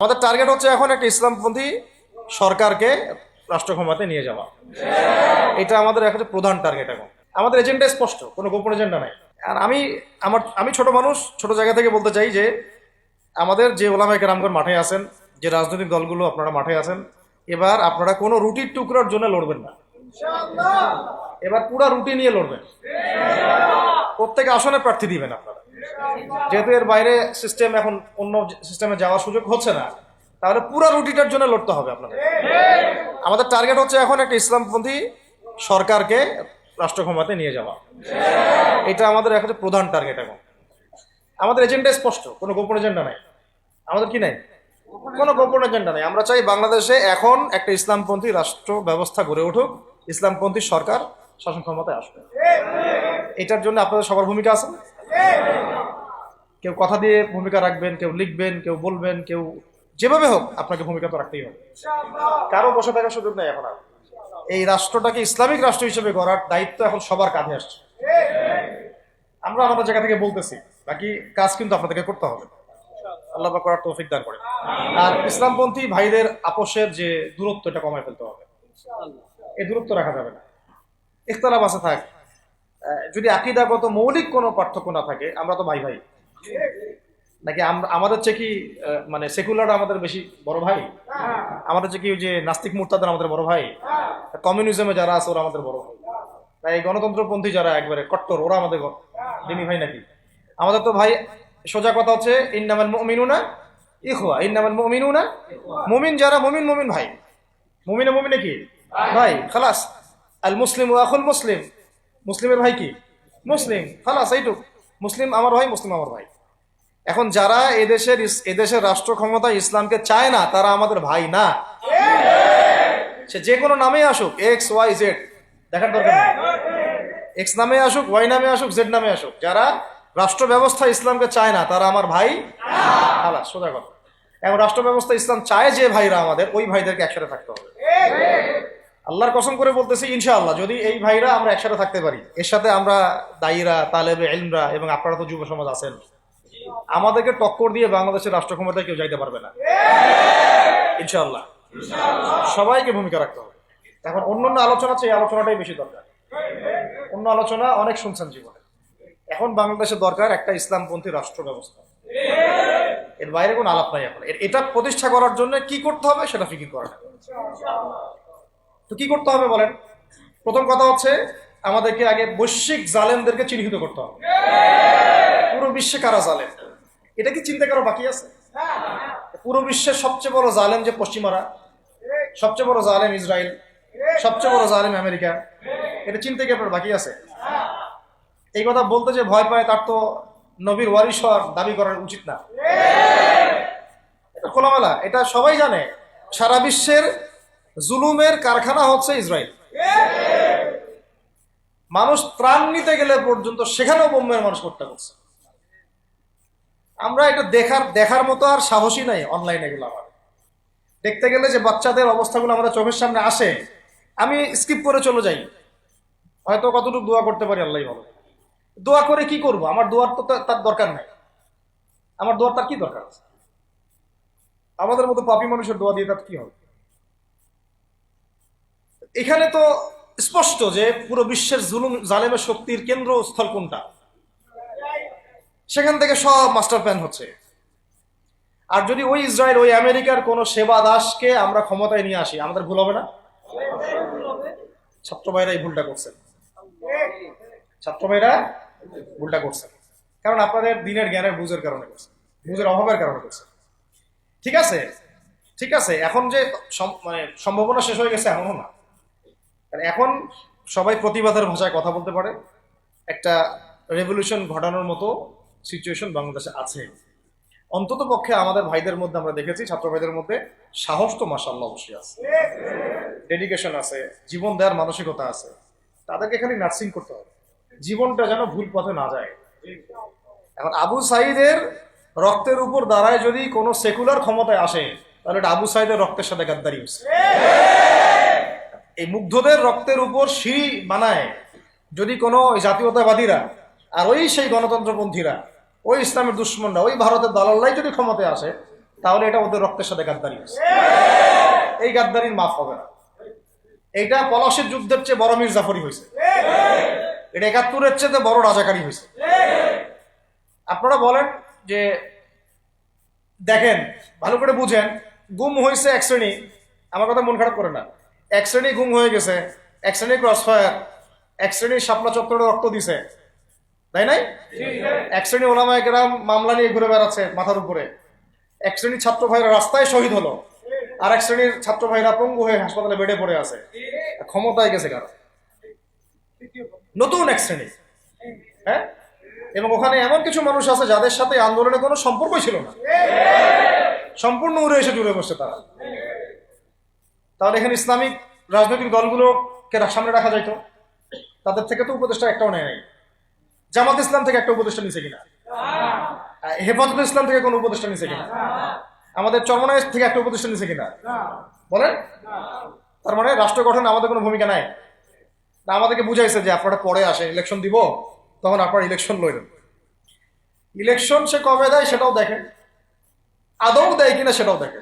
আমাদের টার্গেট হচ্ছে এখন একটা ইসলামপন্থী সরকারকে রাষ্ট্র ক্ষমতায় নিয়ে যাওয়া। এটা আমাদের এখন প্রধান টার্গেট। এখন আমাদের এজেন্ডা স্পষ্ট, কোনো গোপন এজেন্ডা নাই। আর আমি ছোট মানুষ, ছোট জায়গা থেকে বলতে চাই যে আমাদের যে ওলামায়ে কেরামগণ মাঠে আছেন, যে রাজনৈতিক দলগুলো আপনারা মাঠে আছেন, এবার আপনারা কোনো রুটির টুকরার জন্য লড়বেন না। এবার পুরা রুটি নিয়ে লড়বেন। প্রত্যেক আসনে প্রার্থী দিবেন আপনারা। যেহেতু এর বাইরে সিস্টেম এখন অন্য সিস্টেমে যাওয়ার সুযোগ হচ্ছে না, তাহলে পুরো রুটিটার জন্য লড়তে হবে আপনাদের। আমাদের টার্গেট হচ্ছে এখন একটা ইসলামপন্থী সরকারকে রাষ্ট্র ক্ষমতায় নিয়ে যাওয়া। এটা আমাদের এখন প্রধান টার্গেট। এখন আমাদের এজেন্ডা স্পষ্ট, কোনো গোপন এজেন্ডা নাই। আমাদের কি নাই? কোনো গোপন এজেন্ডা নাই। আমরা চাই বাংলাদেশে এখন একটা ইসলামপন্থী রাষ্ট্র ব্যবস্থা গড়ে উঠুক, ইসলামপন্থী সরকার শাসন ক্ষমতায় আসবে। এটার জন্য আপনাদের সবার ভূমিকা আছে। কেউ কথা দিয়ে ভূমিকা রাখবেন, কেউ লিখবেন, কেউ বলবেন, কেউ যেভাবে হোক আপনাকে ভূমিকা তো রাখতেই হবে। কারো বসে থাকার সুযোগ নেই। এখন আর এই রাষ্ট্রটাকে ইসলামিক রাষ্ট্র হিসেবে গড়ার দায়িত্ব এখন সবার কাঁধে আসছে। আমরা আমাদের জায়গা থেকে বলতেছি, বাকি কাজ কিন্তু আপনাদেরকে করতে হবে। আল্লাহ পাক করার তৌফিক দান করে। আর ইসলামপন্থী ভাইদের আপোষের যে দূরত্ব, এটা কমায় ফেলতে হবে। এই দূরত্ব রাখা যাবে না। ইখতিলাফ আছে থাক, যদি আকীদাগত মৌলিক কোনো পার্থক্য না থাকে, আমরা তো ভাই ভাই নাকি? আমাদের চেয়ে কি মানে সেকুলার আমাদের বেশি বড় ভাই? আমাদের চেয়ে কি ওই যে নাস্তিক মুরতাদরা আমাদের বড় ভাই? কমিউনিজমে যারা আছে ওরা আমাদের বড় ভাই? তাই এই গণতন্ত্রপন্থী যারা একবারে কট্টর, ওরা আমাদের দিনী ভাই নাকি? আমাদের তো ভাই, সোজা কথা হচ্ছে ইন্নামাল মুমিনুনা ইখওয়া, ইন্নামাল মুমিনুনা, মুমিন যারা মুমিন, মুমিন ভাই। মুমিনে মুমিনে কি ভাই? খালাস। আল মুসলিম ওয়া আখুল মুসলিম, মুসলিমের ভাই কি? মুসলিম। খালাস, এইটুক। মুসলিম আমার ভাই, মুসলিম আমার ভাই। এখন যারা এদেশের রাষ্ট্র ক্ষমতায় ইসলামকে চায় না, তারা আমাদের ভাই না। সে যে কোনো নামে আসুক, এক্স ওয়াই জেড, দেখার দরকার নেই। এক্স নামে আসুক, ওয়াই নামে আসুক, জেড নামে আসুক, যারা রাষ্ট্র ব্যবস্থা ইসলামকে চায় না, তারা আমার ভাই খালাস, সোজা কথা। এখন রাষ্ট্র ব্যবস্থা ইসলাম চায় যে ভাইরা আমাদের, ওই ভাইদেরকে একসাথে থাকতে হবে। আল্লাহর কসম করে বলতেছি, ইনশাআল্লাহ যদি এই ভাইরা আমরা একসাথে থাকতে পারি, এর সাথে আমরা দায়ীরা, তালেবে ইলমরা এবং আপনারা তো যুব সমাজ আছেন, আমাদেরকে টক্কর দিয়ে বাংলাদেশের রাষ্ট্র ক্ষমতায় কেউ যাইতে পারবে না ইনশাআল্লাহ। সবাইকে ভূমিকা রাখতে হবে। এখন অন্যান্য আলোচনা চেয়ে এই আলোচনাটাই বেশি দরকার। অন্য আলোচনা অনেক শুনছেন জীবনে। এখন বাংলাদেশের দরকার একটা ইসলামপন্থী রাষ্ট্র ব্যবস্থা। এর বাইরে কোনো আলাপ নাই। এখন এটা প্রতিষ্ঠা করার জন্য কি করতে হবে সেটা ফিকির করা। তো কি করতে হবে বলেন? প্রথম কথা হচ্ছে আমাদেরকে আগে বৈশ্বিক জালেমদেরকে চিহ্নিত করতে হবে। পুরো বিশ্বে কারা জালেম, এটা কি চিন্তা করা বাকি আছে? পুরো বিশ্বের সবচেয়ে বড় জালেম যে পশ্চিমারা, সবচেয়ে বড় জালেম ইসরায়েল, সবচেয়ে বড় জালেম আমেরিকা, এটা চিন্তা কি আপনার বাকি আছে? এই কথা বলতে যে ভয় পায়, তার তো নবীর ওয়ারিস হওয়ার দাবি করা উচিত না। এটা খোলামেলা, এটা সবাই জানে। সারা বিশ্বের জুলুমের কারখানা হচ্ছে ইসরায়েল। মানুষ ত্রাণ নিতে গেলে পর্যন্ত সেখানেও বোম্বের মানুষ হত্যা করছে। আমরা এটা দেখার মতো আর সাহসী নাই। অনলাইনে এগুলো আমার দেখতে গেলে যে বাচ্চাদের অবস্থাগুলো আমাদের চোখের সামনে আসে, আমি স্কিপ করে চলে যাই। হয়তো কতটুকু দোয়া করতে পারি আল্লাহই ভালো। দোয়া করে কি করব? আমার দোয়ার তো তার দরকার নাই। আমার দোয়ার তার কি দরকার আছে? আমাদের মতো পাপী মানুষের দোয়া দিয়ে তার কি হবে? এখানে তো স্পষ্ট যে পুরো বিশ্বের জুলুম জালেমের শক্তির কেন্দ্রস্থল কোনটা, সেখান থেকে সব মাস্টার প্ল্যান হচ্ছে। আর যদি ওই ইসরায়েল, ওই আমেরিকার কোন সেবা দাসকে আমরা ক্ষমতায় নিয়ে আসি, আমাদের ভুল হবে না? ছাত্র ভাইরা এই ভুলটা করছেন। ছাত্র ভাইরা ভুলটা করছেন কারণ আপনাদের দিনের জ্ঞানের বুঝের কারণে করছেন, বুঝের অভাবের কারণে করছেন। ঠিক আছে, ঠিক আছে। এখন যে মানে সম্ভাবনা শেষ হয়ে গেছে এমনও না। এখন সবাই প্রতিবাদের ভাষায় কথা বলতে পারে। একটা রেভলিউশন ঘটানোর মতো সিচুয়েশন বাংলাদেশে আছে। অন্তত পক্ষে আমাদের ভাইদের মধ্যে আমরা দেখেছি, ছাত্র ভাইদের মধ্যে সাহস তো মাশাআল্লাহ অবশ্যই আছে, ডেডিকেশন আছে, জীবন দেওয়ার মানসিকতা আছে। তাদেরকে খালি নার্সিং করতে হবে, জীবনটা যেন ভুল পথে না যায়। এখন আবু সাঈদের রক্তের উপর দাঁড়ায় যদি কোনো সেকুলার ক্ষমতায় আসে, তাহলে এটা আবু সাঈদের রক্তের সাথে গাদ্দারি হচ্ছে। এই মুগ্ধদের রক্তের উপর সিঁড়ি বানায় যদি কোনো জাতীয়তাবাদীরা, আর ওই সেই গণতন্ত্রপন্থীরা, ওই ইসলামের দুশ্মনরা, ওই ভারতের দালাল্লাই যদি ক্ষমতায় আসে, তাহলে এটা ওদের রক্তের সাথে গাদ্দারি আছে। এই গাদ্দারির মাফ হবে না। এইটা পলাশির যুদ্ধের চেয়ে বড় মির্জাফরি হয়েছে, এটা ৭১-এর চেয়ে বড় রাজাকারী হয়েছে। আপনারা বলেন যে দেখেন ভালো করে বুঝেন, গুম হয়েছে এক শ্রেণী, আমার কথা মন খারাপ করে না, এক শ্রেণী গুম হয়ে গেছে, এক শ্রেণী ক্রসফায়ার, এক শ্রেণী শাপলা চত্বরে রক্ত দিছে, তাই নাই? এক শ্রেণী ওলামায়ে কেরাম মামলা নিয়ে ঘুরে বেড়াচ্ছে মাথার উপরে, এক শ্রেণীর ছাত্র ভাইরা রাস্তায় শহীদ হলো, আর এক শ্রেণীর ছাত্র ভাইরা পঙ্গু হয়ে হাসপাতালে বেডে পড়ে আছে। ক্ষমতায় গেছে কারো নতুন এক শ্রেণী, হ্যাঁ, এবং ওখানে এমন কিছু মানুষ আছে যাদের সাথে আন্দোলনে কোনো সম্পর্কই ছিল না, সম্পূর্ণ উড়ে এসে জুড়ে বসছে তারা। তাহলে এখানে ইসলামিক রাজনৈতিক দলগুলোকে সামনে রাখা যাইতো, তাদের থেকে তো উপদেষ্টা একটাও নেয় নাই। জামাত ইসলাম থেকে একটা উপদেষ্টা নিছে কিনা? হেফাজতুল ইসলাম থেকে কোনো উপদেষ্টা নিছে কিনা? আমাদের চরমনাই থেকে একটা উপদেষ্টা নিছে কিনা বলেন? তার মানে রাষ্ট্র গঠনে আমাদের কোনো ভূমিকা নাই। না, আমাদেরকে বুঝাইছে যে আপনারা পরে আসেন, ইলেকশন দিব, তখন আপনারা ইলেকশন লড়েন। ইলেকশন সে কবে দেয় সেটাও দেখে, আদৌ দেয় কিনা সেটাও দেখে।